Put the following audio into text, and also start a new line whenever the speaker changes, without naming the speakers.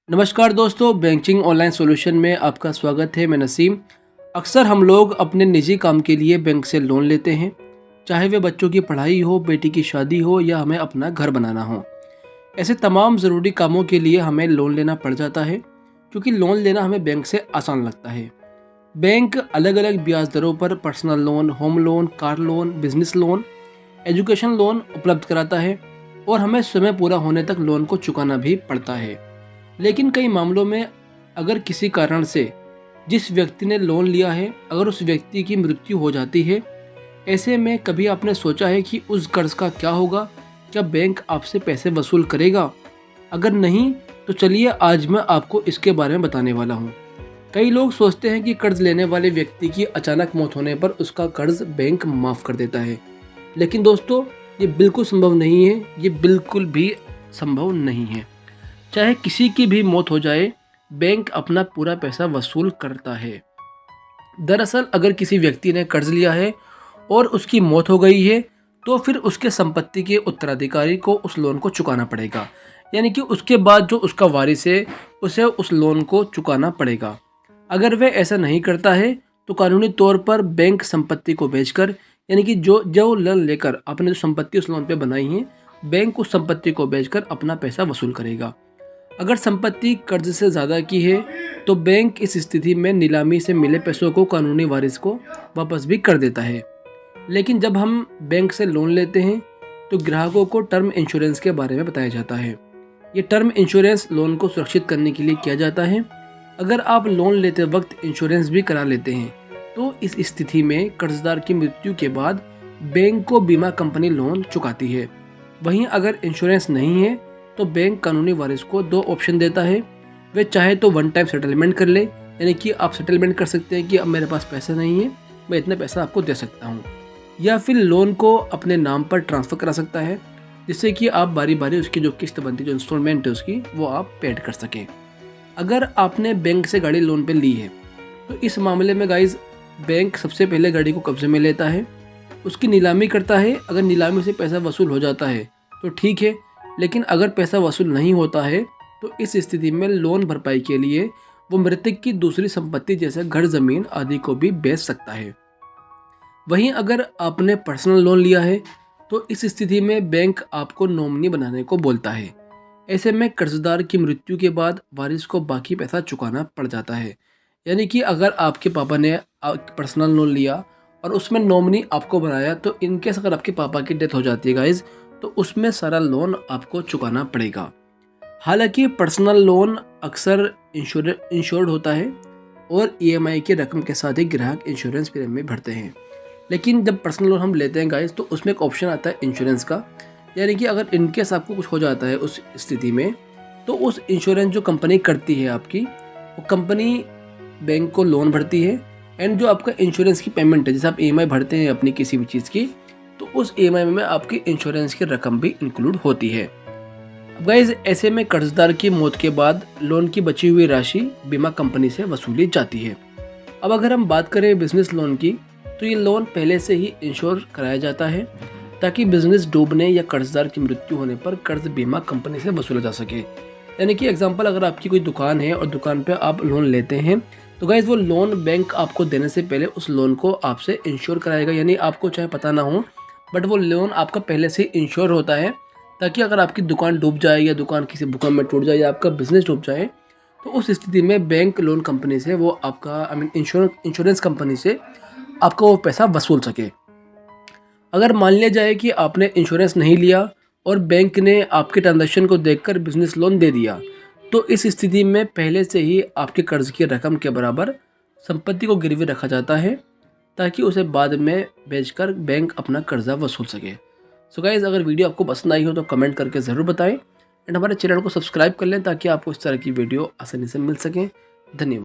नमस्कार दोस्तों, banking online solution में आपका स्वागत है। मैं नसीम। अक्सर हम लोग अपने निजी काम के लिए बैंक से लोन लेते हैं, चाहे वे बच्चों की पढ़ाई हो, बेटी की शादी हो या हमें अपना घर बनाना हो। ऐसे तमाम ज़रूरी कामों के लिए हमें लोन लेना पड़ जाता है, क्योंकि लोन लेना हमें बैंक से आसान लगता है। बैंक अलग अलग ब्याज दरों पर personal loan, home loan, car loan, business loan, education loan उपलब्ध कराता है और हमें समय पूरा होने तक लोन को चुकाना भी पड़ता है। लेकिन कई मामलों में अगर किसी कारण से जिस व्यक्ति ने लोन लिया है, अगर उस व्यक्ति की मृत्यु हो जाती है, ऐसे में कभी आपने सोचा है कि उस कर्ज का क्या होगा? क्या बैंक आपसे पैसे वसूल करेगा? अगर नहीं, तो चलिए आज मैं आपको इसके बारे में बताने वाला हूँ। कई लोग सोचते हैं कि कर्ज लेने वाले व्यक्ति की अचानक मौत होने पर उसका कर्ज बैंक माफ़ कर देता है, लेकिन दोस्तों ये बिल्कुल संभव नहीं है। ये बिल्कुल भी संभव नहीं है। चाहे किसी की भी मौत हो जाए, बैंक अपना पूरा पैसा वसूल करता है। दरअसल अगर किसी व्यक्ति ने कर्ज लिया है और उसकी मौत हो गई है, तो फिर उसके संपत्ति के उत्तराधिकारी को उस लोन को चुकाना पड़ेगा। यानी कि उसके बाद जो उसका वारिस है, उसे उस लोन को चुकाना पड़ेगा। अगर वह ऐसा नहीं करता है, तो कानूनी तौर पर बैंक संपत्ति को बेचकर, यानी कि जो जो लोन लेकर आपने जो संपत्ति उस लोन पे बनाई है, बैंक उस संपत्ति को बेचकर अपना पैसा वसूल करेगा। अगर संपत्ति कर्ज से ज़्यादा की है, तो बैंक इस स्थिति में नीलामी से मिले पैसों को कानूनी वारिस को वापस भी कर देता है। लेकिन जब हम बैंक से लोन लेते हैं, तो ग्राहकों को टर्म इंश्योरेंस के बारे में बताया जाता है। ये टर्म इंश्योरेंस लोन को सुरक्षित करने के लिए किया जाता है। अगर आप लोन लेते वक्त इंश्योरेंस भी करा लेते हैं, तो इस स्थिति में कर्जदार की मृत्यु के बाद बैंक को बीमा कंपनी लोन चुकाती है। वहीं अगर इंश्योरेंस नहीं है, तो बैंक कानूनी वारिस को दो ऑप्शन देता है। वे चाहे तो वन टाइम सेटलमेंट कर ले, यानी कि आप सेटलमेंट कर सकते हैं कि अब मेरे पास पैसा नहीं है, मैं इतना पैसा आपको दे सकता हूँ, या फिर लोन को अपने नाम पर ट्रांसफ़र करा सकता है, जिससे कि आप बारी बारी उसकी जो किस्त बनती है, जो इंस्टॉलमेंट है उसकी, वो आप पेड कर सकें। अगर आपने बैंक से गाड़ी लोन पे ली है, तो इस मामले में गाइज बैंक सबसे पहले गाड़ी को कब्जे में लेता है, उसकी नीलामी करता है। अगर नीलामी से पैसा वसूल हो जाता है तो ठीक है, लेकिन अगर पैसा वसूल नहीं होता है, तो इस स्थिति में लोन भरपाई के लिए वो मृतक की दूसरी संपत्ति जैसे घर, ज़मीन आदि को भी बेच सकता है। वहीं अगर आपने पर्सनल लोन लिया है, तो इस स्थिति में बैंक आपको नॉमिनी बनाने को बोलता है। ऐसे में कर्जदार की मृत्यु के बाद वारिस को बाकी पैसा चुकाना पड़ जाता है। यानी कि अगर आपके पापा ने पर्सनल लोन लिया और उसमें नॉमिनी आपको बनाया, तो इनकेस अगर आपके पापा की डेथ हो जाती है गाइज, तो उसमें सारा लोन आपको चुकाना पड़ेगा। हालांकि पर्सनल लोन अक्सर इंश्योर्ड होता है और ईएमआई की रकम के साथ ही ग्राहक इंश्योरेंस प्रीमियम में भरते हैं। लेकिन जब पर्सनल लोन हम लेते हैं गाइस, तो उसमें एक ऑप्शन आता है इंश्योरेंस का। यानी कि अगर इनकेस आपको कुछ हो जाता है उस स्थिति में, तो उस इंश्योरेंस जो कंपनी करती है आपकी, वो कंपनी बैंक को लोन भरती है, एंड जो आपका इंश्योरेंस की पेमेंट है, जैसे आप ईएमआई भरते हैं अपनी किसी भी चीज़ की, तो उस ईएमआई में आपकी इंश्योरेंस की रकम भी इंक्लूड होती है। अब गाइज ऐसे में कर्जदार की मौत के बाद लोन की बची हुई राशि बीमा कंपनी से वसूली जाती है। अब अगर हम बात करें बिजनेस लोन की, तो ये लोन पहले से ही इंश्योर कराया जाता है, ताकि बिजनेस डूबने या कर्जदार की मृत्यु होने पर कर्ज बीमा कंपनी से वसूला जा सके। यानी कि एग्जांपल, अगर आपकी कोई दुकान है और दुकान पे आप लोन लेते हैं, तो गाइज वो लोन बैंक आपको देने से पहले उस लोन को आपसे इंश्योर कराएगा। यानी आपको चाहे पता ना हो, बट वो लोन आपका पहले से इंश्योर होता है, ताकि अगर आपकी दुकान डूब जाए या दुकान किसी भूकंप में टूट जाए या आपका बिजनेस डूब जाए, तो उस स्थिति में बैंक लोन कंपनी से वो आपका इंश्योरेंस कंपनी से आपका वो पैसा वसूल सके। अगर मान लिया जाए कि आपने इंश्योरेंस नहीं लिया और बैंक ने आपके ट्रांजैक्शन को देखकर बिजनेस लोन दे दिया, तो इस स्थिति में पहले से ही आपके कर्ज की रकम के बराबर संपत्ति को गिरवी रखा जाता है, ताकि उसे बाद में बेचकर बैंक अपना कर्जा वसूल सके। सो गाइज, अगर वीडियो आपको पसंद आई हो तो कमेंट करके ज़रूर बताएं, एंड हमारे चैनल को सब्सक्राइब कर लें, ताकि आपको इस तरह की वीडियो आसानी से मिल सकें। धन्यवाद।